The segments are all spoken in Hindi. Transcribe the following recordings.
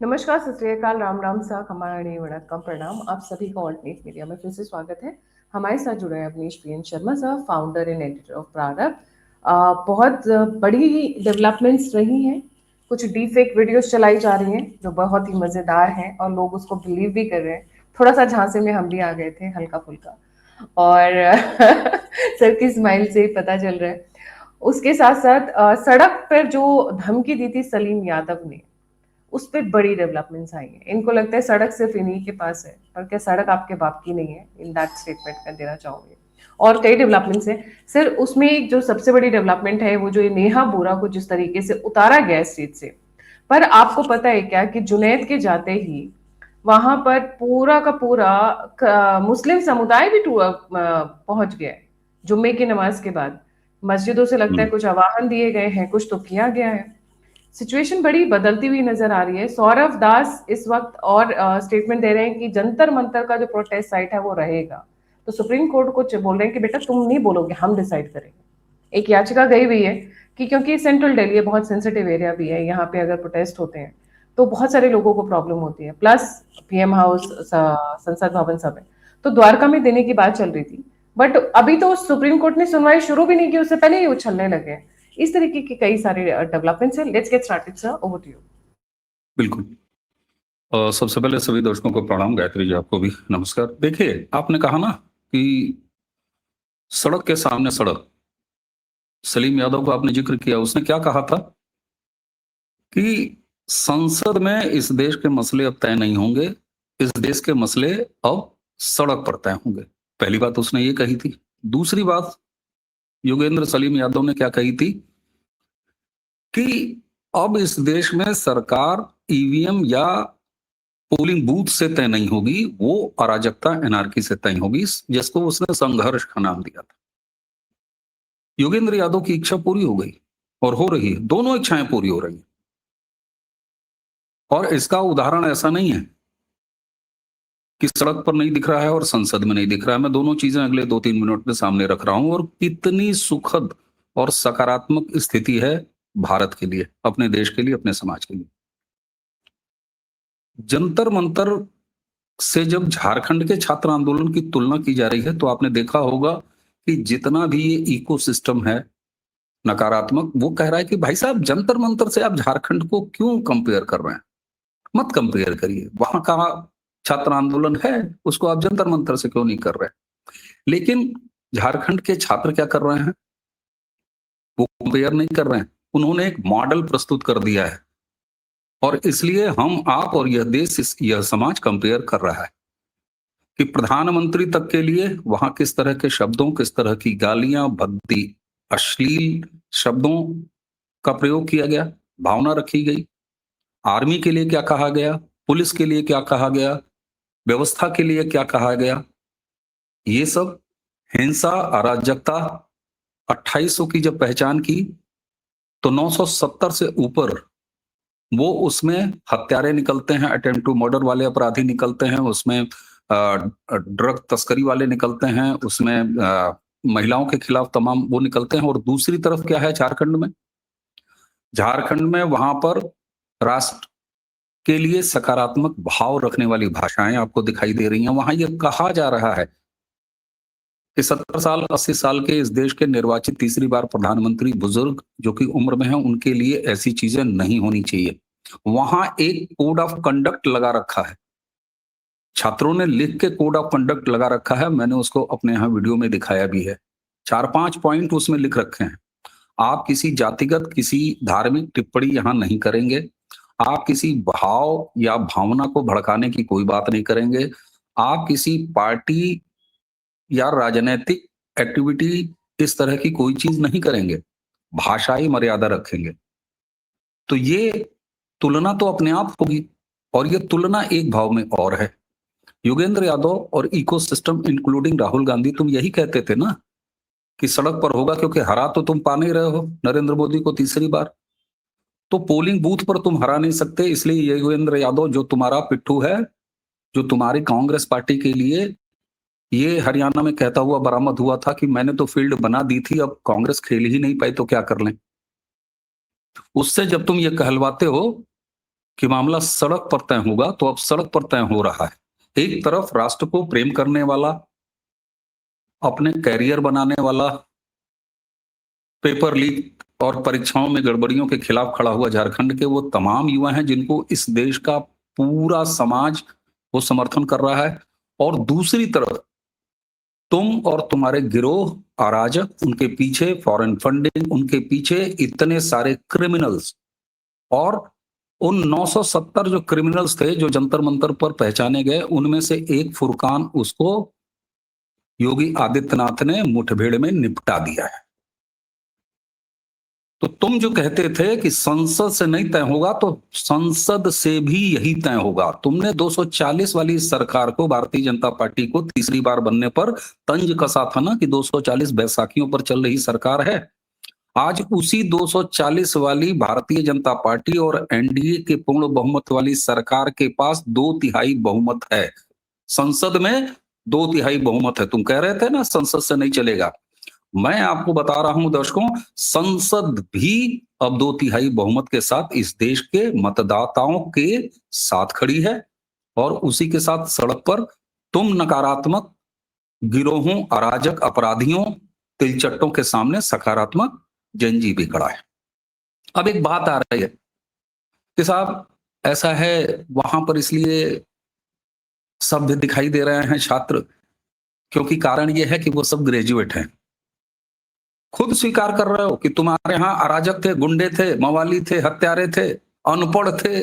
नमस्कार, सत श्री अकाल, राम राम सा खमाणी वणक्कम प्रणाम। आप सभी का ऑल्टरनेट मीडिया में फिर से स्वागत है। हमारे साथ जुड़े हैं अवनीश पीएन शर्मा साहब, फाउंडर एंड एडिटर ऑफ प्रारंभ। बहुत बड़ी डेवलपमेंट्स रही हैं। कुछ डीफेक वीडियोस चलाई जा रही हैं जो बहुत ही मज़ेदार हैं और लोग उसको बिलीव भी कर रहे हैं। थोड़ा सा झांसे में हम भी आ गए थे, हल्का फुल्का। और सर की स्माइल से ही पता चल रहा है। उसके साथ साथ सड़क पर जो धमकी दी थी सलीम यादव ने, उस पे बड़ी डेवलपमेंट्स आई हैं। इनको लगता है सड़क सिर्फ इन्हीं के पास है, पर क्या सड़क आपके बाप की नहीं है? इन दैट स्टेटमेंट कर देना चाहूंगी। और कई डेवलपमेंट्स हैं सर। उसमें एक जो सबसे बड़ी डेवलपमेंट है वो जो ये नेहा बोरा को जिस तरीके से उतारा गया स्टेज से। पर आपको पता है क्या कि जुनैद के जाते ही वहां पर पूरा का पूरा मुस्लिम समुदाय भी पहुंच गया है। जुम्मे की नमाज के बाद मस्जिदों से लगता है हम्म। कुछ आवाहन दिए गए हैं, कुछ तो किया गया है। सिचुएशन बड़ी बदलती हुई नजर आ रही है। सौरभ दास इस वक्त और स्टेटमेंट दे रहे हैं कि जंतर मंतर का जो प्रोटेस्ट साइट है वो रहेगा। तो सुप्रीम कोर्ट को बोल रहे हैं कि बेटा तुम नहीं बोलोगे, हम डिसाइड करेंगे। एक याचिका गई हुई है कि क्योंकि सेंट्रल दिल्ली है, बहुत सेंसिटिव एरिया भी है, यहाँ पे अगर प्रोटेस्ट होते हैं तो बहुत सारे लोगों को प्रॉब्लम होती है। प्लस पीएम हाउस, संसद भवन सब है। तो द्वारका में देने की बात चल रही थी, बट अभी तो सुप्रीम कोर्ट ने सुनवाई शुरू भी नहीं की, उससे पहले ही उछलने लगे हैं। इस तरीके के कई सारे डेवलपमेंट्स हैं। Let's get started sir, over to you. बिल्कुल। सबसे पहले सभी दर्शकों को प्रणाम। गायत्री जी, आपको भी नमस्कार। देखिए, आपने कहा ना कि सड़क के सामने सड़क। सलीम यादव का आपने जिक्र किया, उसने क्या कहा था कि संसद में इस देश के मसले अब तय नहीं होंगे, इस देश के मसले अब सड़क पर तय होंगे। पहली बात उसने ये कही थी। दूसरी बात योगेंद्र सलीम यादव ने क्या कही थी कि अब इस देश में सरकार ईवीएम या पोलिंग बूथ से तय नहीं होगी, वो अराजकता एनआरकी से तय होगी, जिसको उसने संघर्ष का नाम दिया था। योगेंद्र यादव की इच्छा पूरी हो गई और हो रही है, दोनों इच्छाएं पूरी हो रही हैं। और इसका उदाहरण ऐसा नहीं है कि सड़क पर नहीं दिख रहा है और संसद में नहीं दिख रहा है। मैं दोनों चीजें अगले 2-3 मिनट में सामने रख रहा हूं, और कितनी सुखद और सकारात्मक स्थिति है भारत के लिए, अपने देश के लिए, अपने समाज के लिए। जंतर मंतर से जब झारखंड के छात्र आंदोलन की तुलना की जा रही है, तो आपने देखा होगा कि जितना भी ये इकोसिस्टम है नकारात्मक, वो कह रहा है कि भाई साहब, जंतर मंतर से आप झारखंड को क्यों कंपेयर कर रहे हैं? मत कंपेयर करिए। वहां का छात्र आंदोलन है, उसको आप जंतर मंतर से क्यों नहीं कर रहे? लेकिन झारखंड के छात्र क्या कर रहे हैं? वो कंपेयर नहीं कर रहे हैं, उन्होंने एक मॉडल प्रस्तुत कर दिया है। और इसलिए हम, आप और यह देश, यह समाज कंपेयर कर रहा है कि प्रधानमंत्री तक के लिए वहां किस तरह के शब्दों, किस तरह की गालियां, भद्दी, अश्लील शब्दों का प्रयोग किया गया, भावना रखी गई। आर्मी के लिए क्या कहा गया, पुलिस के लिए क्या कहा गया, व्यवस्था के लिए क्या कहा गया, ये सब हिंसा, अराजकता। 2800 की जब पहचान की, तो 970 से ऊपर वो उसमें हत्यारे निकलते हैं, अटेम्प्ट टू मर्डर वाले अपराधी निकलते हैं, उसमें ड्रग तस्करी वाले निकलते हैं, उसमें महिलाओं के खिलाफ तमाम वो निकलते हैं। और दूसरी तरफ क्या है झारखंड में? झारखंड में वहां पर राष्ट्र के लिए सकारात्मक भाव रखने वाली भाषाएं आपको दिखाई दे रही हैं। वहां ये कहा जा रहा है कि 70 साल 80 साल के इस देश के निर्वाचित तीसरी बार प्रधानमंत्री बुजुर्ग जो कि उम्र में है, उनके लिए ऐसी चीजें नहीं होनी चाहिए। वहां एक कोड ऑफ कंडक्ट लगा रखा है, छात्रों ने लिख के कोड ऑफ कंडक्ट लगा रखा है। मैंने उसको अपने यहाँ वीडियो में दिखाया भी है। 4-5 पॉइंट उसमें लिख रखे हैं। आप किसी जातिगत, किसी धार्मिक टिप्पणी यहां नहीं करेंगे। आप किसी भाव या भावना को भड़काने की कोई बात नहीं करेंगे। आप किसी पार्टी या राजनीतिक एक्टिविटी, इस तरह की कोई चीज नहीं करेंगे। भाषाई मर्यादा रखेंगे। तो ये तुलना तो अपने आप होगी, और ये तुलना एक भाव में और है। योगेंद्र यादव और इकोसिस्टम इंक्लूडिंग राहुल गांधी, तुम यही कहते थे ना कि सड़क पर होगा, क्योंकि हरा तो तुम पा नहीं रहे हो नरेंद्र मोदी को तीसरी बार। तो पोलिंग बूथ पर तुम हरा नहीं सकते, इसलिए योगेंद्र यादव जो तुम्हारा पिट्ठू है, जो तुम्हारी कांग्रेस पार्टी के लिए ये हरियाणा में कहता हुआ बरामद हुआ था कि मैंने तो फील्ड बना दी थी, अब कांग्रेस खेल ही नहीं पाई तो क्या कर लें। उससे जब तुम ये कहलवाते हो कि मामला सड़क पर तय होगा, तो अब सड़क पर तय हो रहा है। एक तरफ राष्ट्र को प्रेम करने वाला, अपने कैरियर बनाने वाला, पेपर लीक और परीक्षाओं में गड़बड़ियों के खिलाफ खड़ा हुआ झारखंड के वो तमाम युवा हैं जिनको इस देश का पूरा समाज वो समर्थन कर रहा है। और दूसरी तरफ तुम और तुम्हारे गिरोह, अराजक, उनके पीछे फॉरेन फंडिंग, उनके पीछे इतने सारे क्रिमिनल्स, और उन 970 जो क्रिमिनल्स थे जो जंतर मंतर पर पहचाने गए, उनमें से एक फुरकान, उसको योगी आदित्यनाथ ने मुठभेड़ में निपटा दिया है। तो तुम जो कहते थे कि संसद से नहीं तय होगा, तो संसद से भी यही तय होगा। तुमने 240 वाली सरकार को, भारतीय जनता पार्टी को तीसरी बार बनने पर तंज कसा था ना कि 240 बैसाखियों पर चल रही सरकार है। आज उसी 240 वाली भारतीय जनता पार्टी और एनडीए के पूर्ण बहुमत वाली सरकार के पास 2/3 बहुमत है। संसद में 2/3 बहुमत है। तुम कह रहे थे ना संसद से नहीं चलेगा, मैं आपको बता रहा हूं दर्शकों, संसद भी अब 2/3 बहुमत के साथ इस देश के मतदाताओं के साथ खड़ी है। और उसी के साथ सड़क पर तुम नकारात्मक गिरोहों, अराजक, अपराधियों, तिलचट्टों के सामने सकारात्मक जनजी भी खड़ा है। अब एक बात आ रही है कि साहब ऐसा है वहां पर, इसलिए सभ्य दिखाई दे रहे हैं छात्र, क्योंकि कारण यह है कि वो सब ग्रेजुएट हैं। खुद स्वीकार कर रहे हो कि तुम्हारे यहां अराजक थे, गुंडे थे, मवाली थे, हत्यारे थे, अनपढ़ थे,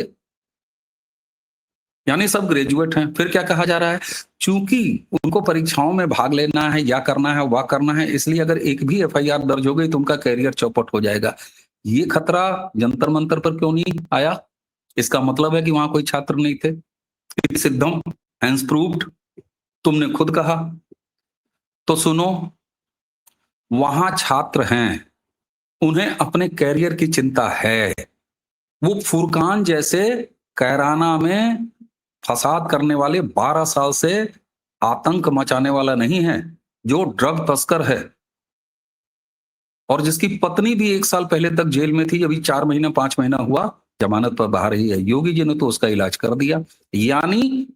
यानी सब ग्रेजुएट हैं। फिर क्या कहा जा रहा है, चूंकि उनको परीक्षाओं में भाग लेना है, या करना है, वह करना है, इसलिए अगर एक भी एफआईआर दर्ज हो गई तो उनका कैरियर चौपट हो जाएगा। ये खतरा जंतर मंतर पर क्यों नहीं आया? इसका मतलब है कि वहां कोई छात्र नहीं थे। सिद्धम हैंस प्रूव्ड, तुमने खुद कहा। तो सुनो, वहां छात्र हैं, उन्हें अपने कैरियर की चिंता है। वो फुरकान जैसे कैराना में फसाद करने वाले 12 साल से आतंक मचाने वाला नहीं है, जो ड्रग तस्कर है और जिसकी पत्नी भी 1 साल पहले तक जेल में थी, अभी 4 महीना 5 महीना हुआ जमानत पर बाहर ही है। योगी जी ने तो उसका इलाज कर दिया। यानी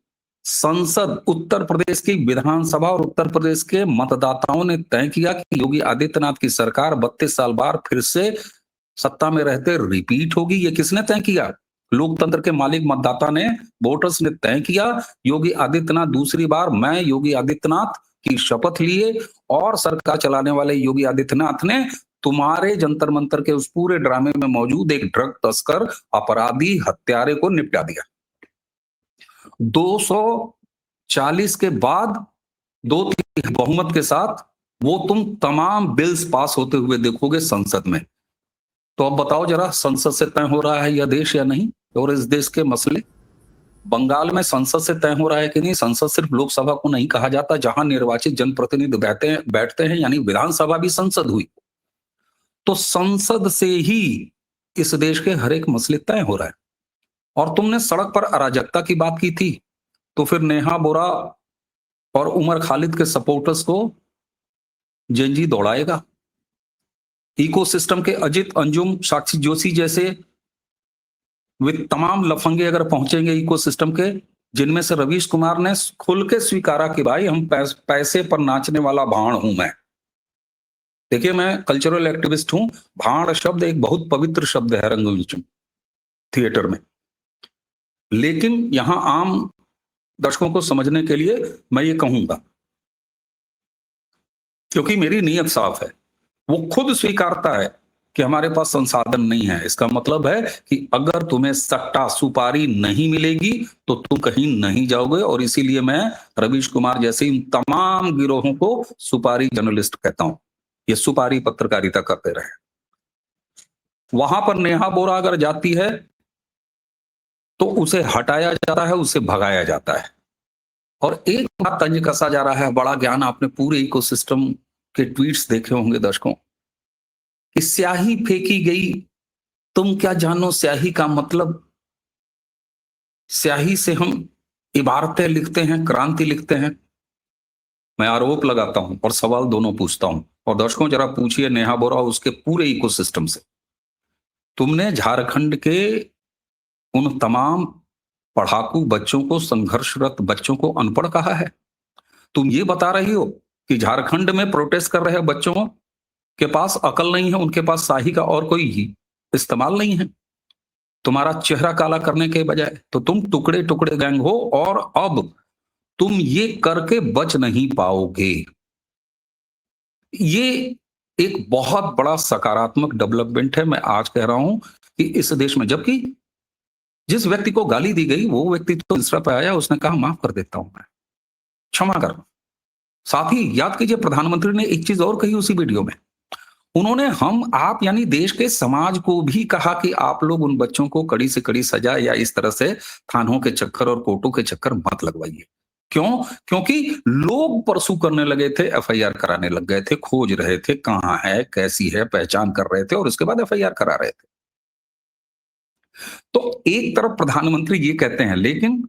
संसद, उत्तर प्रदेश की विधानसभा और उत्तर प्रदेश के मतदाताओं ने तय किया कि योगी आदित्यनाथ की सरकार 32 साल बाद फिर से सत्ता में रहते रिपीट होगी। ये किसने तय किया? लोकतंत्र के मालिक मतदाता ने, वोटर्स ने तय किया। योगी आदित्यनाथ दूसरी बार, मैं योगी आदित्यनाथ की शपथ लिए और सरकार चलाने वाले योगी आदित्यनाथ ने तुम्हारे जंतर मंतर के उस पूरे ड्रामे में मौजूद एक ड्रग तस्कर, अपराधी, हत्यारे को निपटा दिया। 240 के बाद 2/3 बहुमत के साथ वो तुम तमाम बिल्स पास होते हुए देखोगे संसद में। तो अब बताओ जरा, संसद से तय हो रहा है यह देश या नहीं? और इस देश के मसले बंगाल में संसद से तय हो रहा है कि नहीं? संसद सिर्फ लोकसभा को नहीं कहा जाता, जहां निर्वाचित जनप्रतिनिधि बैठते हैं, यानी विधानसभा भी संसद हुई। तो संसद से ही इस देश के हर एक मसले तय हो रहा है। और तुमने सड़क पर अराजकता की बात की थी, तो फिर नेहा बोरा और उमर खालिद के सपोर्टर्स को जेएनजी दौड़ाएगा। इकोसिस्टम के अजित, अंजुम, साक्षी जोशी जैसे वे तमाम लफंगे अगर पहुंचेंगे इकोसिस्टम के, जिनमें से रवीश कुमार ने खुल के स्वीकारा कि भाई हम पैसे पर नाचने वाला भाड़ हूं मैं। देखिए, मैं कल्चरल एक्टिविस्ट हूं। भाड़ शब्द एक बहुत पवित्र शब्द है रंगमंच थिएटर में, लेकिन यहां आम दर्शकों को समझने के लिए मैं ये कहूंगा, क्योंकि मेरी नीयत साफ है। वो खुद स्वीकारता है कि हमारे पास संसाधन नहीं है। इसका मतलब है कि अगर तुम्हें सट्टा सुपारी नहीं मिलेगी तो तुम कहीं नहीं जाओगे। और इसीलिए मैं रवीश कुमार जैसे इन तमाम गिरोहों को सुपारी जर्नलिस्ट कहता हूं। ये सुपारी पत्रकारिता करते रहे। वहां पर नेहा बोरा अगर जाती है तो उसे हटाया जाता है, उसे भगाया जाता है। और एक बात तंज कसा जा रहा है, बड़ा ज्ञान, आपने पूरे इकोसिस्टम के ट्वीट्स देखे होंगे दर्शकों, कि स्याही फेंकी गई। तुम क्या जानो स्याही का मतलब? स्याही से हम इबारतें लिखते हैं, क्रांति लिखते हैं। मैं आरोप लगाता हूं और सवाल दोनों पूछता हूं। और दर्शकों जरा पूछिए नेहा बोरा उसके पूरे इकोसिस्टम से, तुमने झारखंड के उन तमाम पढ़ाकू बच्चों को, संघर्षरत बच्चों को अनपढ़ कहा है? तुम ये बता रही हो कि झारखंड में प्रोटेस्ट कर रहे बच्चों के पास अकल नहीं है, उनके पास शाही का और कोई ही इस्तेमाल नहीं है, तुम्हारा चेहरा काला करने के बजाय। तो तुम टुकड़े टुकड़े गैंग हो और अब तुम ये करके बच नहीं पाओगे। ये एक बहुत बड़ा सकारात्मक डेवलपमेंट है। मैं आज कह रहा हूं कि इस देश में, जबकि जिस व्यक्ति को गाली दी गई वो व्यक्ति तो इंस्टा पे आया, उसने कहा माफ कर देता हूं, मैं क्षमा कर। साथ ही याद कीजिए, प्रधानमंत्री ने एक चीज और कही उसी वीडियो में। उन्होंने हम आप यानी देश के समाज को भी कहा कि आप लोग उन बच्चों को कड़ी से कड़ी सजा या इस तरह से थानों के चक्कर और कोर्टों के चक्कर मत लगवाइए। क्यों? क्योंकि लोग परसू करने लगे थे, एफआईआर कराने लग गए थे, खोज रहे थे कहां है, कैसी है, पहचान कर रहे थे और उसके बाद एफआईआर करा रहे थे। तो एक तरफ प्रधानमंत्री ये कहते हैं, लेकिन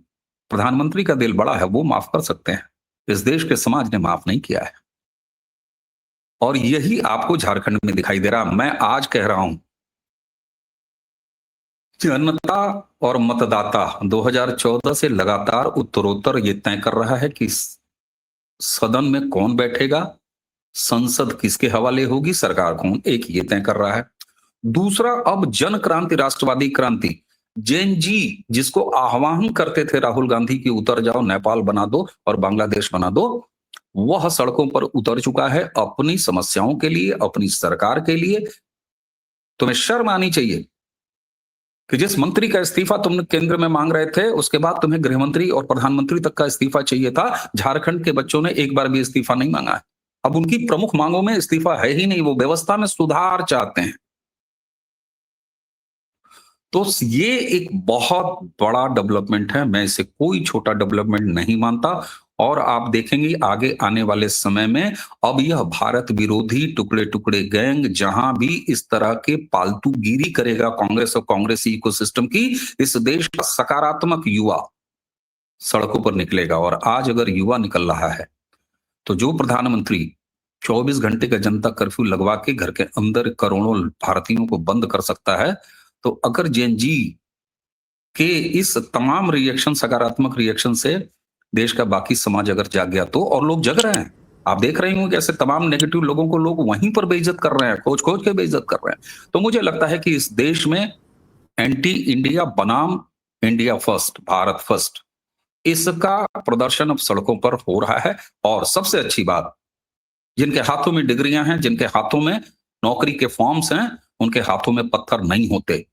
प्रधानमंत्री का दिल बड़ा है, वो माफ कर सकते हैं। इस देश के समाज ने माफ नहीं किया है और यही आपको झारखंड में दिखाई दे रहा। मैं आज कह रहा हूं, जनता और मतदाता 2014 से लगातार उत्तरोत्तर ये तय कर रहा है कि सदन में कौन बैठेगा, संसद किसके हवाले होगी, सरकार कौन, एक ये तय कर रहा है। दूसरा, अब जन क्रांति, राष्ट्रवादी क्रांति, जेन जी जिसको आह्वान करते थे राहुल गांधी की उतर जाओ, नेपाल बना दो और बांग्लादेश बना दो, वह सड़कों पर उतर चुका है अपनी समस्याओं के लिए, अपनी सरकार के लिए। तुम्हें शर्म आनी चाहिए कि जिस मंत्री का इस्तीफा तुम केंद्र में मांग रहे थे, उसके बाद तुम्हें गृह मंत्री और प्रधानमंत्री तक का इस्तीफा चाहिए था। झारखंड के बच्चों ने एक बार भी इस्तीफा नहीं मांगा है। अब उनकी प्रमुख मांगों में इस्तीफा है ही नहीं, वो व्यवस्था में सुधार चाहते हैं। तो ये एक बहुत बड़ा डेवलपमेंट है, मैं इसे कोई छोटा डेवलपमेंट नहीं मानता। और आप देखेंगे आगे आने वाले समय में अब यह भारत विरोधी टुकड़े टुकड़े गैंग जहां भी इस तरह के पालतूगिरी करेगा कांग्रेस और कांग्रेसी इकोसिस्टम की, इस देश का सकारात्मक युवा सड़कों पर निकलेगा। और आज अगर युवा निकल रहा है तो जो प्रधानमंत्री 24 घंटे का जनता कर्फ्यू लगवा के घर के अंदर करोड़ों भारतीयों को बंद कर सकता है, तो अगर जेन जी के इस तमाम रिएक्शन, सकारात्मक रिएक्शन से देश का बाकी समाज अगर जाग गया तो, और लोग जग रहे हैं, आप देख रहे होंगे कैसे तमाम नेगेटिव लोगों को लोग वहीं पर बेइज्जत कर रहे हैं, खोज खोज के बेइज्जत कर रहे हैं। तो मुझे लगता है कि इस देश में एंटी इंडिया बनाम इंडिया फर्स्ट, भारत फर्स्ट, इसका प्रदर्शन अब सड़कों पर हो रहा है। और सबसे अच्छी बात, जिनके हाथों में डिग्रियां हैं, जिनके हाथों में नौकरी के फॉर्म्स हैं, उनके हाथों में पत्थर नहीं होते।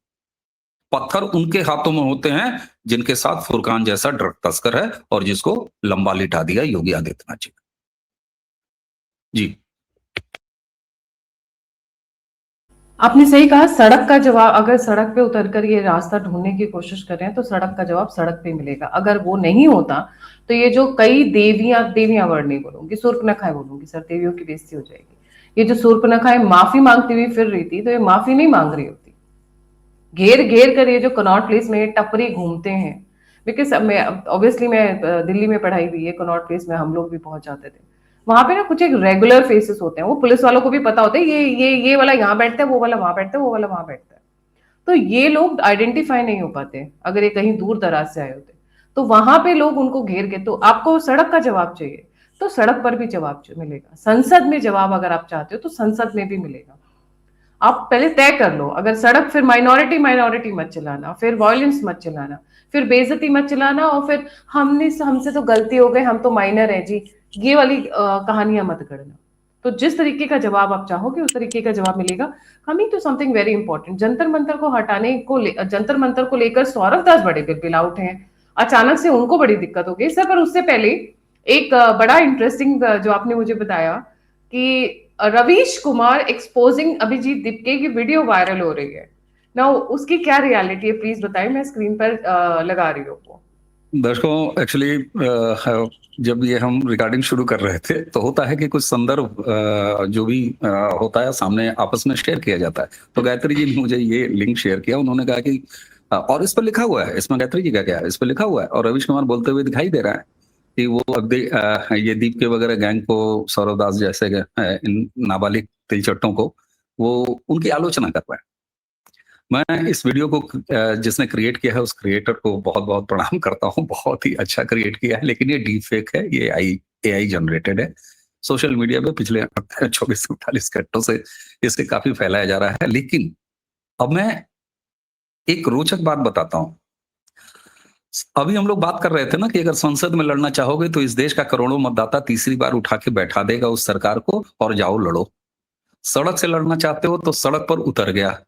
पत्थर उनके हाथों में होते हैं जिनके साथ फुरकान जैसा ड्रग तस्कर है और जिसको लंबा लिटा दिया योगी आदित्यनाथ जी। जी, आपने सही कहा, सड़क का जवाब, अगर सड़क पे उतरकर ये रास्ता ढूंढने की कोशिश कर रहे हैं तो सड़क का जवाब सड़क पे मिलेगा। अगर वो नहीं होता तो ये जो कई देवियां वर्ड नहीं बोलूंगी, सूर्पनखाएं बोलूंगी सर, देवियों की बेइज्जती हो जाएगी। ये जो सूर्पनखाएं माफी मांगती हुई फिर रही थी, तो ये माफी नहीं मांग रही होती। घेर घेर कर ये जो कनॉट प्लेस में टपरी घूमते हैं, बिकॉज मैं ऑब्वियसली मैं दिल्ली में पढ़ाई हुई है, कनॉट प्लेस में हम लोग भी पहुंच जाते थे। वहां पे ना कुछ एक रेगुलर फेसेस होते हैं, वो पुलिस वालों को भी पता होता है, ये वाला यहाँ बैठता है, वो वाला वहां बैठता है, वो वाला वहां बैठता है। तो ये लोग आइडेंटिफाई नहीं हो पाते अगर ये कहीं दूर दराज से आए होते। तो वहां पे लोग उनको घेर के, तो आपको सड़क का जवाब चाहिए तो सड़क पर भी जवाब मिलेगा। संसद में जवाब अगर आप चाहते हो तो संसद में भी मिलेगा। आप पहले तय कर लो, अगर सड़क, फिर माइनॉरिटी माइनॉरिटी मत चलाना, फिर वायलेंस मत चलाना, फिर बेइज्जती मत चलाना, और फिर हमसे तो गलती हो गई, हम तो माइनर है जी, ये वाली कहानियां मत करना। तो जिस तरीके का जवाब आप चाहोगे उस तरीके का जवाब मिलेगा। Coming to something very important, Jantar Mantar को हटाने को जंतर मंतर को लेकर सौरभ दास बड़े बिल आउट हैं, अचानक से उनको बड़ी दिक्कत हो गई सर। पर उससे पहले एक बड़ा इंटरेस्टिंग जो आपने मुझे बताया कि रवीश कुमार एक्सपोजिंग अभिजीत दीपके की वीडियो वायरल हो रही है ना, उसकी क्या रियलिटी है प्लीज बताइए, मैं स्क्रीन पर लगा रही हूँ वो। दर्शकों, एक्चुअली जब ये हम रिकॉर्डिंग शुरू कर रहे थे तो होता है कि कुछ संदर्भ जो भी होता है सामने आपस में शेयर किया जाता है। तो गायत्री जी ने मुझे ये लिंक शेयर किया, उन्होंने कहा कि और इस पर लिखा हुआ है, इसमें गायत्री जी का क्या है, इस पर लिखा हुआ है, और रवीश कुमार बोलते हुए दिखाई दे रहा है कि वो अब ये दीप के वगैरह गैंग को, सौरभ दास जैसे इन नाबालिग तिलचट्टों को वो उनकी आलोचना कर रहा है। मैं इस वीडियो को जिसने क्रिएट किया है उस क्रिएटर को बहुत बहुत प्रणाम करता हूँ। बहुत ही अच्छा क्रिएट किया है, लेकिन ये डीप फेक है, ये एआई जनरेटेड है। सोशल मीडिया पे पिछले 24-48 घंटों से इसे काफी फैलाया जा रहा है। लेकिन अब मैं एक रोचक बात बताता हूँ। अभी हम लोग बात कर रहे थे ना कि अगर संसद में लड़ना चाहोगे तो इस देश का करोड़ों मतदाता तीसरी बार उठा के बैठा देगा उस सरकार को और जाओ लड़ो। सड़क से लड़ना चाहते हो तो सड़क पर उतर गया।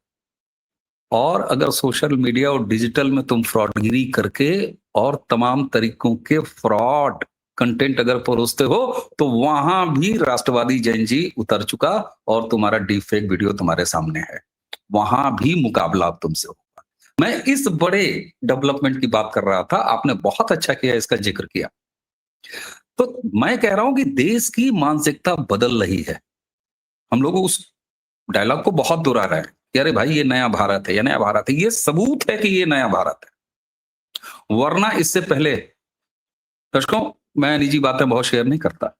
और अगर सोशल मीडिया और डिजिटल में तुम फ्रॉडगिरी करके और तमाम तरीकों के फ्रॉड कंटेंट अगर परोसते हो तो वहां भी राष्ट्रवादी जैन जी उतर चुका और तुम्हारा डीप फेक वीडियो तुम्हारे सामने है। वहां भी मुकाबला अब तुमसे होगा। मैं इस बड़े डेवलपमेंट की बात कर रहा था, आपने बहुत अच्छा किया इसका जिक्र किया। तो मैं कह रहा हूं कि देश की मानसिकता बदल रही है। हम लोग उस डायलॉग को बहुत दोहरा रहे हैं कि अरे भाई ये नया भारत है, ये नया भारत है। ये सबूत है कि ये नया भारत है, वरना इससे पहले दर्शकों, मैं निजी बातें बहुत शेयर नहीं करता,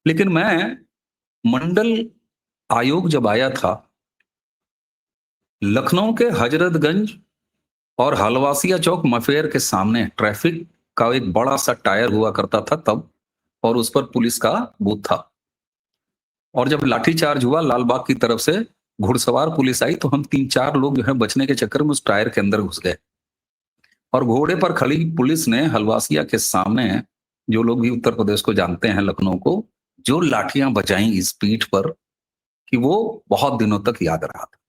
लेकिन मैं मंडल आयोग जब आया था, लखनऊ के हजरतगंज और हलवासिया चौक मफेयर के सामने ट्रैफिक का एक बड़ा सा टायर हुआ करता था तब, और उस पर पुलिस का बूथ था। और जब लाठीचार्ज हुआ लाल बाग की तरफ से, घुड़सवार पुलिस आई तो हम 3-4 लोग जो है बचने के चक्कर में उस टायर के अंदर घुस गए। और घोड़े पर खड़ी पुलिस ने हलवासिया के सामने, जो लोग भी उत्तर प्रदेश को जानते हैं, लखनऊ को, जो लाठियां बजाई इस पीठ पर कि वो बहुत दिनों तक याद रहा था।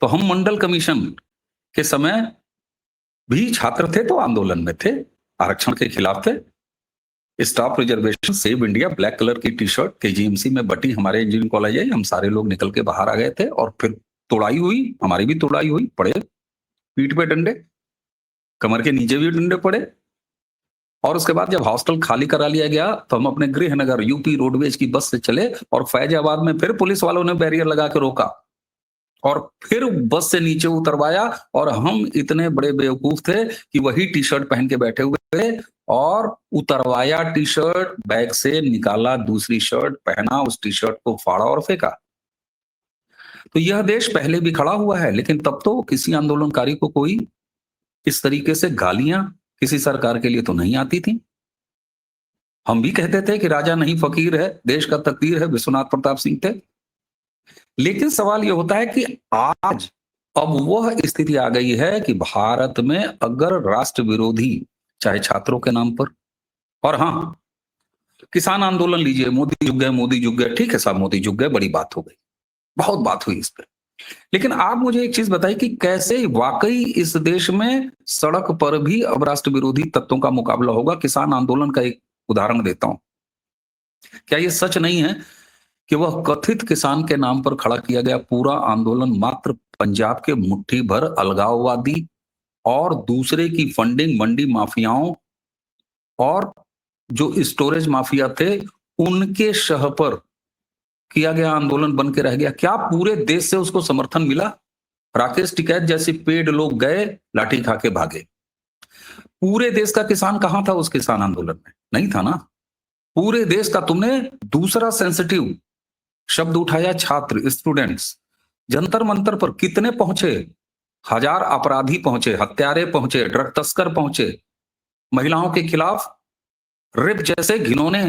तो हम मंडल कमीशन के समय भी छात्र थे तो आंदोलन में थे, आरक्षण के खिलाफ थे। Staff reservation, save India, black colour की टी शर्ट केजीएमसी में बटी हमारे इंजीनियरिंग कॉलेज है, हम सारे लोग निकल के बाहर आ गए थे और फिर तोड़ाई हुई, हमारी भी तोड़ाई हुई, पड़े पीठ पे डंडे, कमर के नीचे भी डंडे पड़े। और उसके बाद जब हॉस्टल खाली करा लिया गया तो हम अपने गृह नगर यूपी रोडवेज की बस से चले और फैजाबाद में फिर पुलिस वालों ने बैरियर लगा के रोका और फिर बस से नीचे उतरवाया। और हम इतने बड़े बेवकूफ थे कि वही टी शर्ट पहन के बैठे हुए थे और उतरवाया टी शर्ट, बैग से निकाला दूसरी शर्ट, पहना, उस टी शर्ट को फाड़ा और फेंका। तो यह देश पहले भी खड़ा हुआ है, लेकिन तब तो किसी आंदोलनकारी को कोई इस तरीके से गालियां किसी सरकार के लिए तो नहीं आती थी। हम भी कहते थे कि राजा नहीं फकीर है, देश का तकदीर है, विश्वनाथ प्रताप सिंह थे। लेकिन सवाल यह होता है कि आज अब वह स्थिति आ गई है कि भारत में अगर राष्ट्र विरोधी, चाहे छात्रों के नाम पर, और हाँ, किसान आंदोलन लीजिए, मोदी झुक गए, मोदी झुक गए, ठीक है साहब, मोदी झुक गए, बड़ी बात हो गई, बहुत बात हुई इस पर। लेकिन आप मुझे एक चीज बताइए कि कैसे वाकई इस देश में सड़क पर भी अब राष्ट्र विरोधी तत्वों का मुकाबला होगा। किसान आंदोलन का एक उदाहरण देता हूं। क्या यह सच नहीं है कि वह कथित किसान के नाम पर खड़ा किया गया पूरा आंदोलन मात्र पंजाब के मुट्ठी भर अलगाववादी और दूसरे की फंडिंग मंडी माफियाओं और जो स्टोरेज माफिया थे उनके शह पर किया गया आंदोलन बन के रह गया? क्या पूरे देश से उसको समर्थन मिला? राकेश टिकैत जैसे पेड लोग गए, लाठी खा के भागे। पूरे देश का किसान कहां था उस किसान आंदोलन में? नहीं था ना। पूरे देश का तुमने दूसरा सेंसिटिव शब्द उठाया, छात्र, स्टूडेंट्स। जंतर मंतर पर कितने पहुंचे? हजार अपराधी पहुंचे, हत्यारे पहुंचे, ड्रग तस्कर पहुंचे, महिलाओं के खिलाफ रेप जैसे घिनौने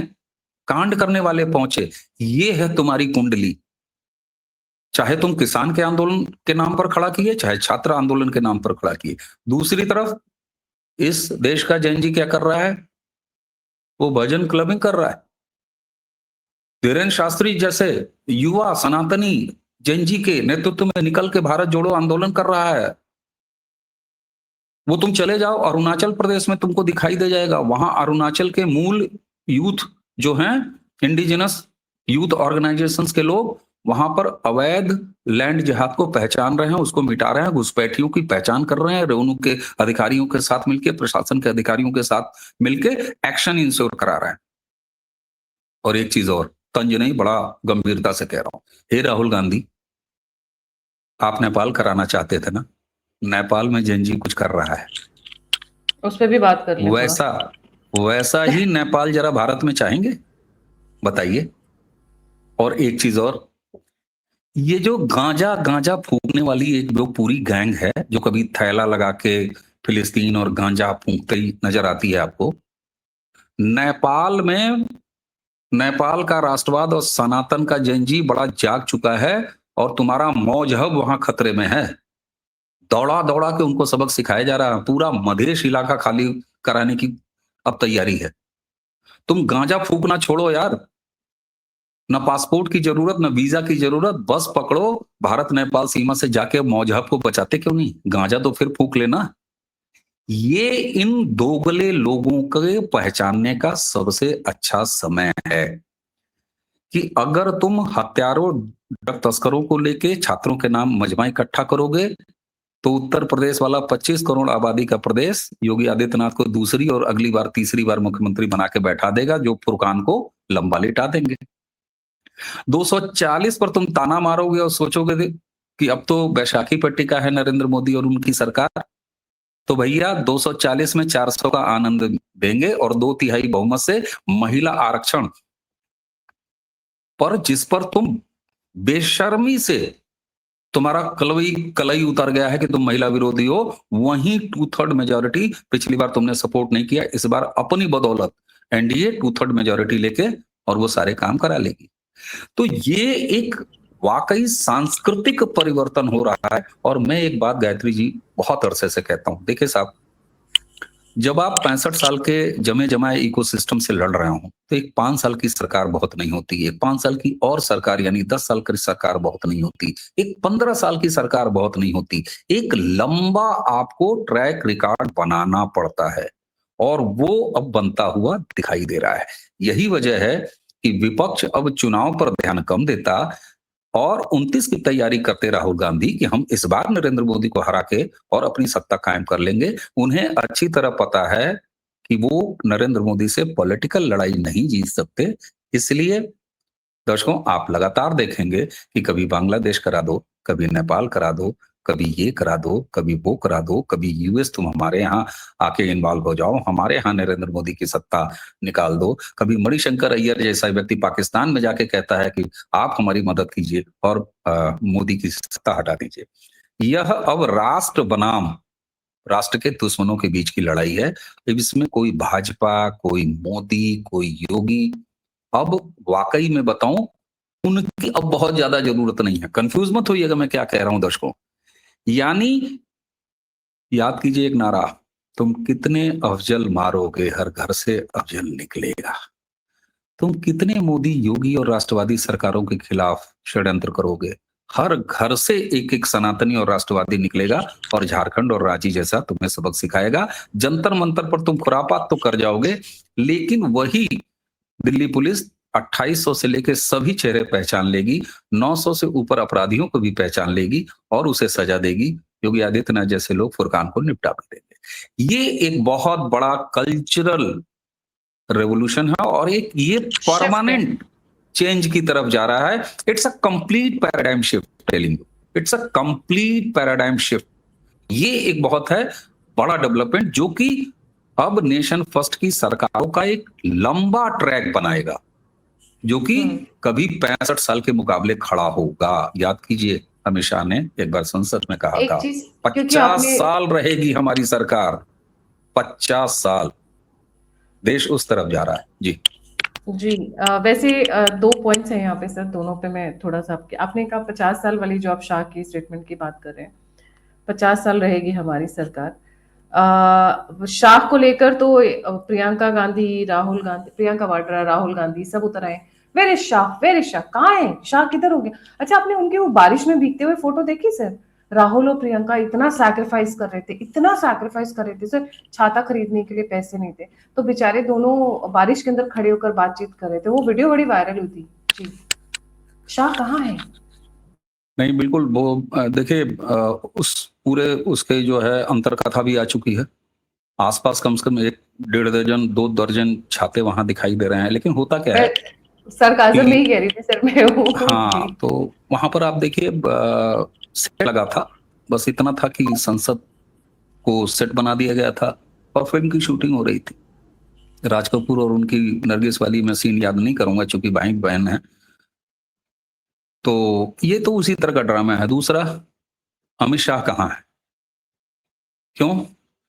कांड करने वाले पहुंचे। ये है तुम्हारी कुंडली। चाहे तुम किसान के आंदोलन के नाम पर खड़ा किए, चाहे छात्र आंदोलन के नाम पर खड़ा किए। दूसरी तरफ इस देश का जैन जी क्या कर रहा है? वो भजन क्लबिंग कर रहा है। धीरेन्द्र शास्त्री जैसे युवा सनातनी जैन जी के नेतृत्व में निकल के भारत जोड़ो आंदोलन कर रहा है। वो तुम चले जाओ अरुणाचल प्रदेश में, तुमको दिखाई दे जाएगा। वहां अरुणाचल के मूल यूथ जो हैं, इंडिजिनस यूथ ऑर्गेनाइजेशंस के लोग वहां पर अवैध लैंड जिहाद को पहचान रहे हैं, उसको मिटा रहे हैं, घुसपैठियों की पहचान कर रहे हैं, रेवेन्यू के अधिकारियों के साथ मिलकर, प्रशासन के अधिकारियों के साथ मिलकर एक्शन इंश्योर करा रहे हैं। और एक चीज और, तंज नहीं, बड़ा गंभीरता से कह रहा हूं, हे राहुल गांधी, आप नेपाल कराना चाहते थे ना? नेपाल में जैन जी कुछ कर रहा है, उस पर भी बात कर ले वैसा वैसा ही नेपाल जरा भारत में चाहेंगे? बताइए। और एक चीज और, ये जो गांजा गांजा फूकने वाली एक जो पूरी गैंग है, जो कभी थैला लगा के फिलिस्तीन और गांजा फूकते ही नजर आती है आपको, नेपाल में नेपाल का राष्ट्रवाद और सनातन का जंजी बड़ा जाग चुका है, और तुम्हारा मौजहब वहां खतरे में है। दौड़ा दौड़ा के उनको सबक सिखाया जा रहा है, पूरा मधेश इलाका खाली कराने की अब तैयारी है। तुम गांजा फूकना छोड़ो यार, न पासपोर्ट की जरूरत, न वीजा की जरूरत, बस पकड़ो, भारत नेपाल सीमा से जाके मौजहब को बचाते क्यों नहीं? गांजा तो फिर फूक लेना। ये इन दोगले लोगों के पहचानने का सबसे अच्छा समय है कि अगर तुम हत्यारों, ड्रग तस्करों को लेके छात्रों के नाम मजमा इकट्ठा करोगे, तो उत्तर प्रदेश वाला 25 करोड़ आबादी का प्रदेश योगी आदित्यनाथ को दूसरी और अगली बार तीसरी बार मुख्यमंत्री बना के बैठा देगा, जो फुरकान को लंबा लिटा देंगे। 240 पर तुम ताना मारोगे और सोचोगे कि अब तो बैशाखी पट्टिका है नरेंद्र मोदी और उनकी सरकार, तो भैया 240 में 400 का आनंद देंगे, और 2/3 बहुमत से महिला आरक्षण पर, जिस पर तुम बेशर्मी से, तुम्हारा कलई कलई उतर गया है कि तुम महिला विरोधी हो, वहीं 2/3 मेजोरिटी, पिछली बार तुमने सपोर्ट नहीं किया, इस बार अपनी बदौलत एनडीए 2/3 मेजोरिटी लेके और वो सारे काम करा लेगी। तो ये एक वाकई सांस्कृतिक परिवर्तन हो रहा है। और मैं एक बात गायत्री जी बहुत अरसे से कहता हूं, देखिए साहब, जब आप 65 साल के जमे जमाए इकोसिस्टम से लड़ रहे हो, तो एक 5 साल की सरकार बहुत नहीं होती, एक 5 साल की और सरकार यानी 10 साल की सरकार बहुत नहीं होती, एक 15 साल की सरकार बहुत नहीं होती, एक लंबा आपको ट्रैक रिकॉर्ड बनाना पड़ता है, और वो अब बनता हुआ दिखाई दे रहा है। यही वजह है कि विपक्ष अब चुनाव पर ध्यान कम देता और 29 की तैयारी करते राहुल गांधी कि हम इस बार नरेंद्र मोदी को हरा के और अपनी सत्ता कायम कर लेंगे। उन्हें अच्छी तरह पता है कि वो नरेंद्र मोदी से पॉलिटिकल लड़ाई नहीं जीत सकते। इसलिए दर्शकों, आप लगातार देखेंगे कि कभी बांग्लादेश करा दो, कभी नेपाल करा दो, कभी ये करा दो, कभी वो करा दो, कभी यूएस तुम हमारे यहाँ आके इन्वॉल्व हो जाओ, हमारे यहाँ नरेंद्र मोदी की सत्ता निकाल दो, कभी मणिशंकर अय्यर जैसा व्यक्ति पाकिस्तान में जाके कहता है कि आप हमारी मदद कीजिए और मोदी की सत्ता हटा दीजिए। यह अब राष्ट्र बनाम राष्ट्र के दुश्मनों के बीच की लड़ाई है। अब इसमें कोई भाजपा, कोई मोदी, कोई योगी, अब वाकई में बताऊं, उनकी अब बहुत ज्यादा जरूरत नहीं है। कंफ्यूज मत होइएगा मैं क्या कह रहा हूं दर्शकों। यानी याद कीजिए एक नारा, तुम कितने अफजल मारोगे हर घर से अफजल निकलेगा। तुम कितने मोदी, योगी और राष्ट्रवादी सरकारों के खिलाफ षड्यंत्र करोगे, हर घर से एक एक सनातनी और राष्ट्रवादी निकलेगा, और झारखंड और रांची जैसा तुम्हें सबक सिखाएगा। जंतर मंतर पर तुम खुरापात तो कर जाओगे, लेकिन वही दिल्ली पुलिस 2800 से लेकर सभी चेहरे पहचान लेगी, 900 से ऊपर अपराधियों को भी पहचान लेगी और उसे सजा देगी। योगी आदित्यनाथ जैसे लोग फुरकान को निपटा भी देंगे। ये एक बहुत बड़ा कल्चरल रेवोल्यूशन है, और एक ये शिफ्ट है। परमानेंट चेंज की तरफ जा रहा है। It's a complete paradigm shift, telling you, it's a complete paradigm shift. ये एक बहुत है बड़ा डेवलपमेंट, जो कि अब नेशन फर्स्ट की सरकारों का एक लंबा ट्रैक बनाएगा, जो कि कभी 65 साल के मुकाबले खड़ा होगा। याद कीजिए, अमित शाह ने एक बार संसद में कहा एक था, चीज, क्योंकि 50 आपने, साल रहेगी हमारी सरकार, 50 साल। देश उस तरफ जा रहा है जी। जी, वैसे दो पॉइंट्स हैं यहाँ पे सर, दोनों पे मैं थोड़ा सा आपने कहा 50 साल वाली जो आप शाह की स्टेटमेंट की बात कर रहे हैं, 50 साल रहेगी हमारी सरकार। शाह को लेकर तो प्रियंका गांधी, राहुल गांधी, प्रियंका वाड्रा, राहुल गांधी सब उतर आए, where is Shah, where is Shah, कहाँ है शाह, किधर हो गया? अच्छा, आपने उनके वो बारिश में भीगते हुए फोटो देखी सर? राहुल और प्रियंका इतना सैक्रिफाइस कर रहे थे, इतना सैक्रिफाइस कर रहे थे सर, छाता खरीदने के लिए पैसे नहीं थे, तो बेचारे दोनों बारिश के अंदर खड़े होकर बातचीत कर रहे थे। वो वीडियो बड़ी वायरल हुई थी जी। शाह कहाँ है? नहीं बिल्कुल, वो देखिए, उस पूरे उसके जो है अंतर कथा भी आ चुकी है। आसपास कम से कम एक 1.5 दर्जन 2 दर्जन छाते वहां दिखाई दे रहे हैं, लेकिन होता क्या मैं है सरकाजम में कि ही कह रही थी सर, मैं हूँ जी। हाँ, तो वहां पर आप देखिए सेट लगा था, बस इतना था कि संसद को सेट बना दिया गया था और फिल्म की शूटिंग हो रही थी। राज कपूर और उनकी नरगिस वाली मैं सीन याद नहीं करूंगा, चूंकि भाई बहन है। तो ये तो उसी तरह का ड्रामा है। दूसरा, अमित शाह कहाँ है? क्यों?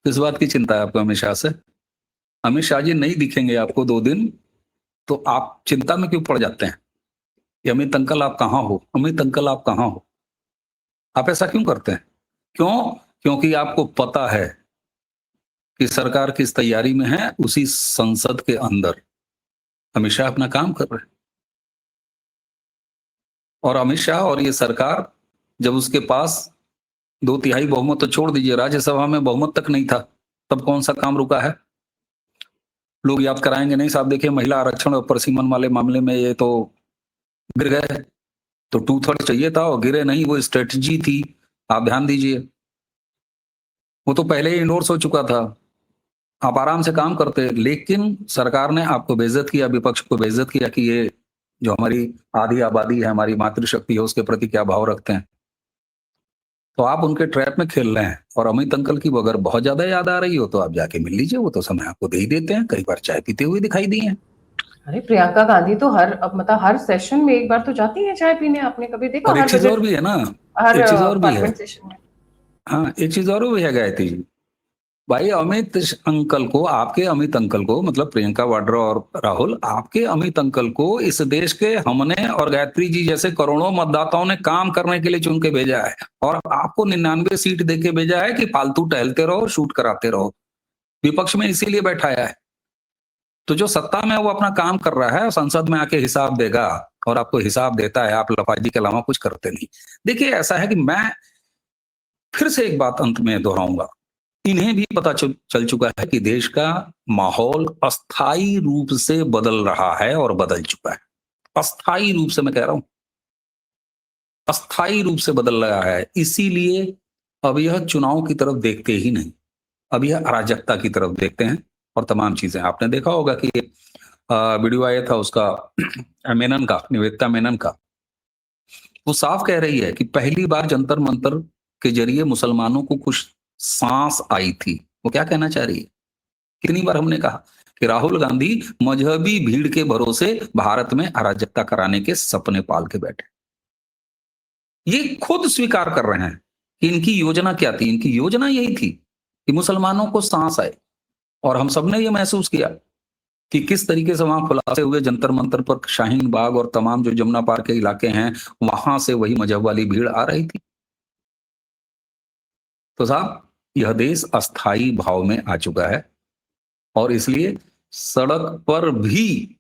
किस बात की चिंता है आपको अमित शाह से? अमित शाह जी नहीं दिखेंगे आपको 2 दिन, तो आप चिंता में क्यों पड़ जाते हैं कि अमित अंकल आप कहाँ हो, अमित अंकल आप कहाँ हो? आप ऐसा क्यों करते हैं? क्यों? क्योंकि आपको पता है कि सरकार किस तैयारी में है। उसी संसद के अंदर अमित शाह अपना काम कर रहे हैं, और अमित शाह और ये सरकार, जब उसके पास 2/3 बहुमत तो छोड़ दीजिए, राज्यसभा में बहुमत तक नहीं था, तब कौन सा काम रुका है? लोग याद कराएंगे नहीं साहब, देखिए महिला आरक्षण और परसीमन वाले मामले में ये तो गिर गए, तो 2/3 चाहिए था और गिरे नहीं, वो स्ट्रेटजी थी। आप ध्यान दीजिए, वो तो पहले ही इंडोर्स हो चुका था, आप आराम से काम करते। लेकिन सरकार ने आपको बेइज्जत किया, विपक्ष को बेइज्जत किया कि ये जो हमारी आधी आबादी है, हमारी मातृशक्ति है, उसके प्रति क्या भाव रखते हैं। तो आप उनके ट्रैप में खेल रहे हैं। और अमित अंकल की वो अगर बहुत ज्यादा याद आ रही हो तो आप जाके मिल लीजिए, वो तो समय आपको दे ही देते हैं, कई बार चाय पीते हुए दिखाई दिए हैं। अरे प्रियंका गांधी तो हर अब मतलब हर सेशन में एक बार तो जाती है चाय पीने, आपने कभी देखा? और हर एक चीज और बजट, भी है ना, हर एक चीज और भी है। पार्लियामेंट सेशन में। हाँ, एक चीज और भी है गायत्री जी। भाई अमित अंकल को, आपके अमित अंकल को, मतलब प्रियंका वाड्रा और राहुल, आपके अमित अंकल को इस देश के हमने और गायत्री जी जैसे करोड़ों मतदाताओं ने काम करने के लिए चुन के भेजा है, और आपको 99 सीट दे के भेजा है कि फालतू टहलते रहो, शूट कराते रहो। विपक्ष में इसीलिए बैठाया है। तो जो सत्ता में है वो अपना काम कर रहा है, संसद में आके हिसाब देगा, और आपको हिसाब देता है, आप लफाजी के अलावा कुछ करते नहीं। देखिए ऐसा है कि मैं फिर से एक बात अंत में दोहराऊंगा, इन्हें भी पता चल चुका है कि देश का माहौल अस्थाई रूप से बदल रहा है और बदल चुका है। अस्थाई रूप से मैं कह रहा हूं, अस्थाई रूप से बदल रहा है। इसीलिए अब यह चुनाव की तरफ देखते ही नहीं, अब यह अराजकता की तरफ देखते हैं। और तमाम चीजें आपने देखा होगा कि वीडियो आया था उसका मेनन का, निवेदिता मेनन का, वो साफ कह रही है कि पहली बार जंतर मंतर के जरिए मुसलमानों को कुछ सांस आई थी। वो क्या कहना चाह रही है? कितनी बार हमने कहा कि राहुल गांधी मजहबी भीड़ के भरोसे भारत में अराजकता कराने के सपने पाल के बैठे। ये खुद स्वीकार कर रहे हैं कि इनकी योजना क्या थी। इनकी योजना यही थी कि मुसलमानों को सांस आए, और हम सबने ये महसूस किया कि किस तरीके से वहां खुलासे हुए जंतर मंतर पर, शाहीन बाग और तमाम जो जमुना पार के इलाके हैं, वहां से वही मजहब वाली भीड़ आ रही थी। तो साहब, यह देश अस्थाई भाव में आ चुका है, और इसलिए सड़क पर भी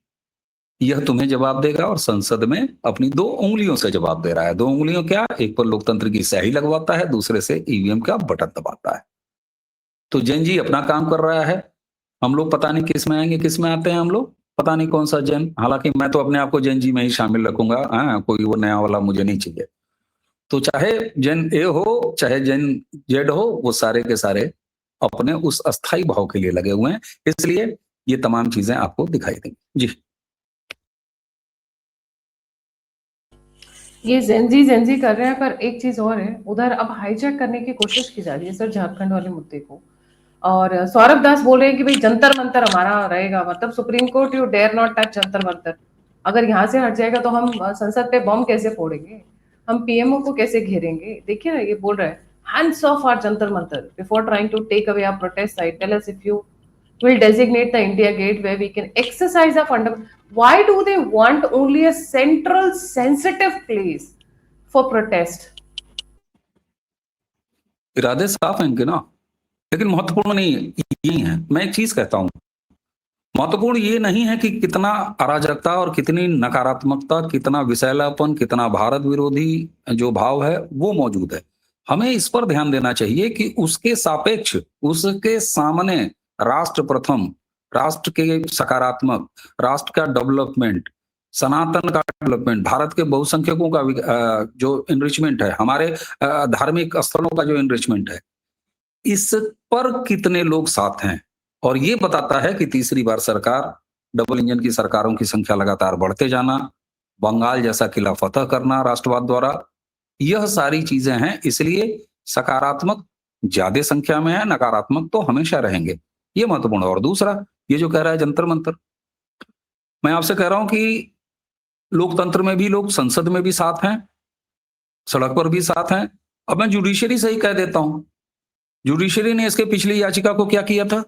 यह तुम्हें जवाब देगा, और संसद में अपनी 2 उंगलियों से जवाब दे रहा है। 2 उंगलियों क्या? एक पर लोकतंत्र की स्याही लगवाता है, दूसरे से ईवीएम का बटन दबाता है। तो जैन जी अपना काम कर रहा है, हम लोग पता नहीं किस में आएंगे, किस में आते हैं हम लोग, पता नहीं कौन सा जैन। हालांकि मैं तो अपने आप को जैन जी में ही शामिल रखूंगा, हाँ, कोई वो नया वाला मुझे नहीं चाहिए। तो चाहे जैन ए हो, चाहे जैन जेड हो, वो सारे के सारे अपने उस अस्थाई भाव के लिए लगे हुए हैं। इसलिए ये तमाम चीजें आपको दिखाई देंगी जी। ये जेंजी कर रहे हैं, पर एक चीज और है, उधर अब हाईजैक करने की कोशिश की जा रही है सर झारखंड वाले मुद्दे को। और सौरभ दास बोल रहे हैं कि भाई जंतर मंतर हमारा रहेगा, मतलब Supreme Court, you dare not touch Jantar Mantar. अगर यहाँ से हट जाएगा तो हम संसद पे बम कैसे फोड़ेंगे, हम पीएमओ को कैसे घेरेंगे? देखिए ना, ये बोल रहे हैं hands off our Jantar Mantar before trying to take away our protest site, tell us if you will designate the India Gate where we can exercise our fundamental. Why do they want only a central sensitive place for protest? इरादे साफ हैं इनके ना, लेकिन महत्वपूर्ण नहीं यही है। मैं एक चीज कहता हूं, महत्वपूर्ण ये नहीं है कि कितना अराजकता और कितनी नकारात्मकता, कितना विषैलापन, कितना भारत विरोधी जो भाव है वो मौजूद है। हमें इस पर ध्यान देना चाहिए कि उसके सापेक्ष, उसके सामने राष्ट्र प्रथम, राष्ट्र के सकारात्मक, राष्ट्र का डेवलपमेंट, सनातन का डेवलपमेंट, भारत के बहुसंख्यकों का जो इनरिचमेंट है, हमारे धार्मिक स्थलों का जो इनरिचमेंट है, इस पर कितने लोग साथ हैं। और ये बताता है कि तीसरी बार सरकार, डबल इंजन की सरकारों की संख्या लगातार बढ़ते जाना, बंगाल जैसा किला फतह करना राष्ट्रवाद द्वारा, यह सारी चीजें हैं। इसलिए सकारात्मक ज्यादा संख्या में है, नकारात्मक तो हमेशा रहेंगे, ये महत्वपूर्ण है। और दूसरा, ये जो कह रहा है जंतर मंतर, मैं आपसे कह रहा हूं कि लोकतंत्र में भी लोग संसद में भी साथ हैं, सड़क पर भी साथ हैं। अब मैं जुडिशरी से ही कह देता हूं, जुडिशरी ने इसके पिछली याचिका को क्या किया था,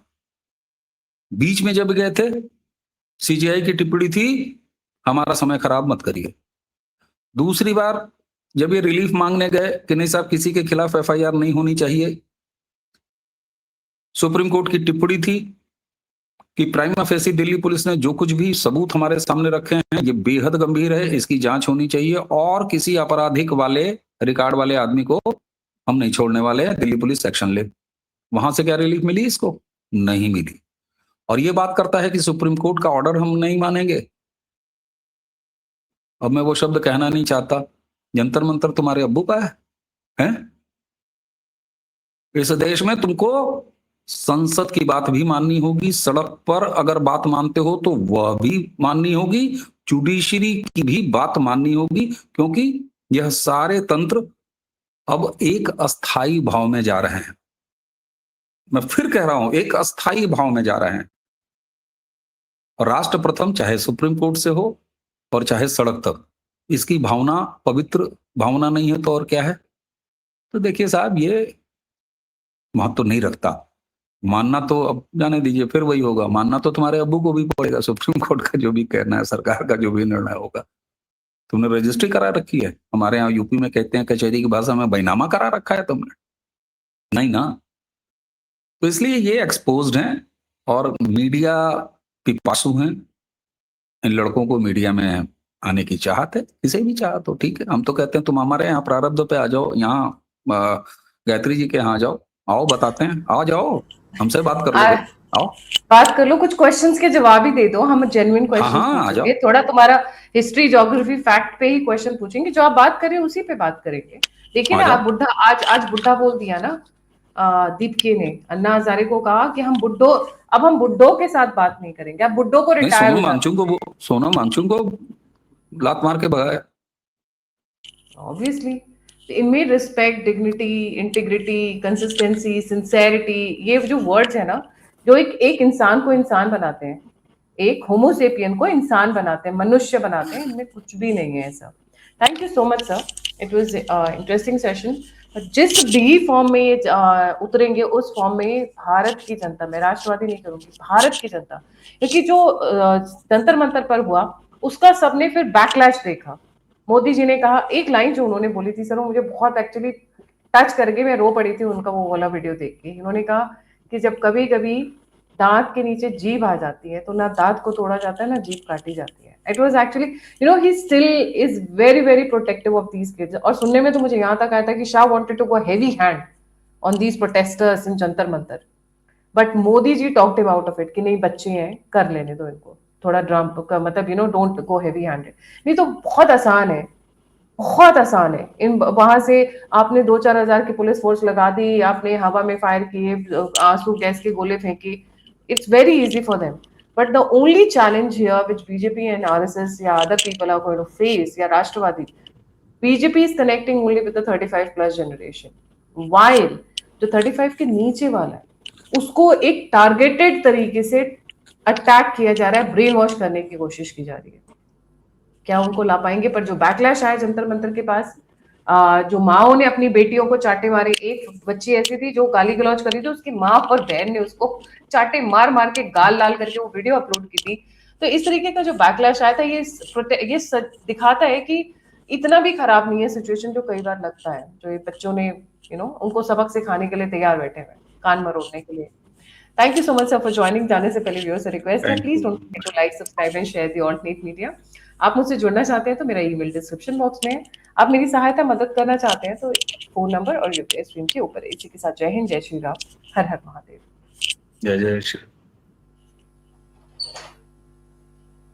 बीच में जब गए थे, सीजीआई की टिप्पणी थी, हमारा समय खराब मत करिए। दूसरी बार जब ये रिलीफ मांगने गए कि नहीं साहब किसी के खिलाफ एफआईआर नहीं होनी चाहिए, सुप्रीम कोर्ट की टिप्पणी थी कि प्राइमा फेसी दिल्ली पुलिस ने जो कुछ भी सबूत हमारे सामने रखे हैं ये बेहद गंभीर है, इसकी जांच होनी चाहिए और किसी आपराधिक वाले रिकॉर्ड वाले आदमी को हम नहीं छोड़ने वाले हैं, दिल्ली पुलिस एक्शन ले। वहां से क्या रिलीफ मिली इसको? नहीं मिली। और ये बात करता है कि सुप्रीम कोर्ट का ऑर्डर हम नहीं मानेंगे। अब मैं वो शब्द कहना नहीं चाहता, जंतर मंतर तुम्हारे अब्बू का है? इस देश में तुमको संसद की बात भी माननी होगी, सड़क पर अगर बात मानते हो तो वह भी माननी होगी, जुडिशरी की भी बात माननी होगी, क्योंकि यह सारे तंत्र अब एक अस्थाई भाव में जा रहे हैं। मैं फिर कह रहा हूं, एक अस्थाई भाव में जा रहे हैं। और राष्ट्र प्रथम चाहे सुप्रीम कोर्ट से हो और चाहे सड़क तक, इसकी भावना पवित्र भावना नहीं है तो और क्या है? तो देखिए साहब, ये महत्व तो नहीं रखता। मानना तो अब जाने दीजिए, फिर वही होगा, मानना तो तुम्हारे अब्बू को भी पड़ेगा, सुप्रीम कोर्ट का जो भी कहना है, सरकार का जो भी निर्णय होगा। तुमने रजिस्ट्री करा रखी है, हमारे यहाँ यूपी में कहते हैं कचहरी की भाषा में, बैनामा करा रखा है तुमने? नहीं ना। तो इसलिए ये एक्सपोज्ड हैं और मीडिया पिपासु हैं। इन लड़कों को मीडिया में आने की चाहत है, किसी भी चाहत हो, ठीक है। हम तो कहते हैं तुम हमारे यहाँ प्रारब्ध पे आ जाओ, यहाँ गायत्री जी के यहाँ आ जाओ, आओ बताते हैं, आ जाओ हमसे बात कर लो भाई, आओ बात कर लो, कुछ क्वेश्चंस के जवाब ही दे दो, हम जेन्युइन क्वेश्चंस पूछेंगे, थोड़ा तुम्हारा हिस्ट्री ज्योग्राफी फैक्ट पे ही क्वेश्चन पूछेंगे, जो आप बात करें उसी पे बात करेंगे। देखिए ना, आप बुढ़ा आज बुढ़ा बोल दिया ना, दीपके ने अन्ना हजारे को कहा कि अब हम बुड्ढों के साथ बात नहीं करेंगे, अब बुड्ढों को रिटायर सोनम वांगचुक को लात मार के भगाया। ऑब्वियसली इनमें respect, dignity, integrity, consistency, sincerity, ये जो वर्ड्स है ना, जो एक इंसान को इंसान बनाते हैं, एक होमोसेपियन को इंसान बनाते हैं, मनुष्य बनाते हैं, इनमें कुछ भी नहीं है ऐसा। Thank you so much sir, it was interesting session. जिस भी फॉर्म में ये उतरेंगे उस फॉर्म में भारत की जनता, मैं राष्ट्रवादी नहीं करूंगी, भारत की जनता, क्योंकि जो जंतर मंतर पर हुआ उसका सबने फिर बैकलैश देखा। मोदी जी ने कहा, एक लाइन जो उन्होंने बोली थी सर, वो मुझे बहुत एक्चुअली टच करके मैं रो पड़ी थी उनका वो वाला वीडियो देख के। उन्होंने कहा कि जब कभी कभी दांत के नीचे जीभ आ जाती है तो ना दांत को तोड़ा जाता है ना जीभ काटी जाती है। It was actually he still is very very protective of these kids. और सुनने में तो मुझे यहाँ तक आया था कि Shah wanted to go heavy hand on these protesters in Jantar Mantar, but Modi ji talked him out of it कि नहीं, बच्चे हैं, कर लेने दो इनको, थोड़ा ड्राम मतलब डोंट गो हैवी हैंडेड। नहीं तो बहुत आसान है, बहुत आसान है। इन वहां से आपने 2-4 हजार की पुलिस फोर्स लगा दी, आपने हवा में फायर किए, आंसू गैस के गोले फेंके, it's very easy for them. But the only challenge here which BJP and RSS या other people are going to face, या राष्ट्रवादी, BJP is connecting only with the 35 plus generation, while जो 35 के नीचे वाला है उसको एक टारगेटेड तरीके से अटैक किया जा रहा है, ब्रेन वॉश करने की कोशिश की जा रही है। क्या उनको ला पाएंगे? पर जो बैकलैश आया जंतर मंतर के पास, जो माओ ने अपनी बेटियों को चाटे मारे, एक बच्ची ऐसी थी जो गाली गलौज कर रही थी, उसकी माँ और बहन ने उसको चाटे मार मार के गाल लाल करके वो वीडियो अपलोड की थी। तो इस तरीके का जो बैकलैश आया था, ये दिखाता है कि इतना भी खराब नहीं है सिचुएशन जो कई बार लगता है। जो ये बच्चों ने उनको सबक सिखाने के लिए तैयार बैठे हुए, कान मरोड़ने के लिए। Thank you so much sir for joining. जाने से पहले व्यूअर्स से रिक्वेस्ट है, please don't forget to like, subscribe and share the alternate media. आप मुझसे जुड़ना चाहते हैं तो मेरा ईमेल डिस्क्रिप्शन बॉक्स में है। आप मेरी सहायता मदद करना चाहते हैं तो फोन नंबर और यूपीआई स्क्रीन के ऊपर है। इसी के साथ जय हिंद, जय श्री राम, हर हर महादेव। जय जय श्री